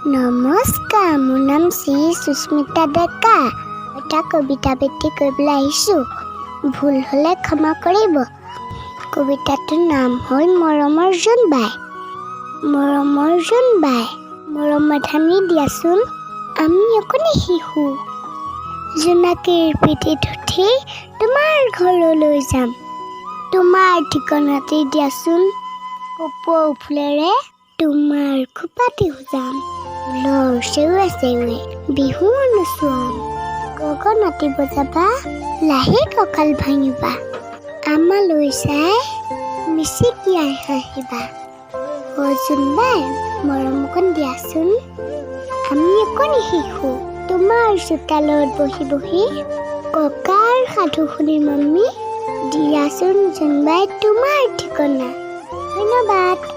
নমস্কাৰ, মোৰ নাম শ্ৰী সুস্মিতা ডেকা। এটা কবিতা আবৃত্তি কৰিবলৈ আহিছোঁ। ভুল হ'লে ক্ষমা কৰিব। কবিতাটোৰ নাম হ'ল মৰমৰ জোনবাই। মৰমৰ জোনবাই, মৰম ধানি দিয়াচোন, আমি অকণি শিশু। জোনাকীৰ পিঠিত উঠি তোমাৰ ঘৰলৈ যাম। তোমাৰ ঠিকনাটি দিয়াচোন, কপৌ ফুলেৰে তোমাৰ খোপাটি সজাম। ফুলৰ চেউৱে চেউৱে বিহু নচুৱাম। গগনাটি বজাবা, লাহে কঁকাল ভাঙিবা। আমালৈ চাই মিচিকিয়াই হাঁহিবা। অ' জোনবাই, মৰম অকণ দিয়াচোন, আমি অকণি শিশু। তোমাৰ চোতালত বহি বহি ককাৰ সাধু শুনিম আমি। দিয়াচোন জোনবাই তোমাৰ ঠিকনা। ধন্যবাদ।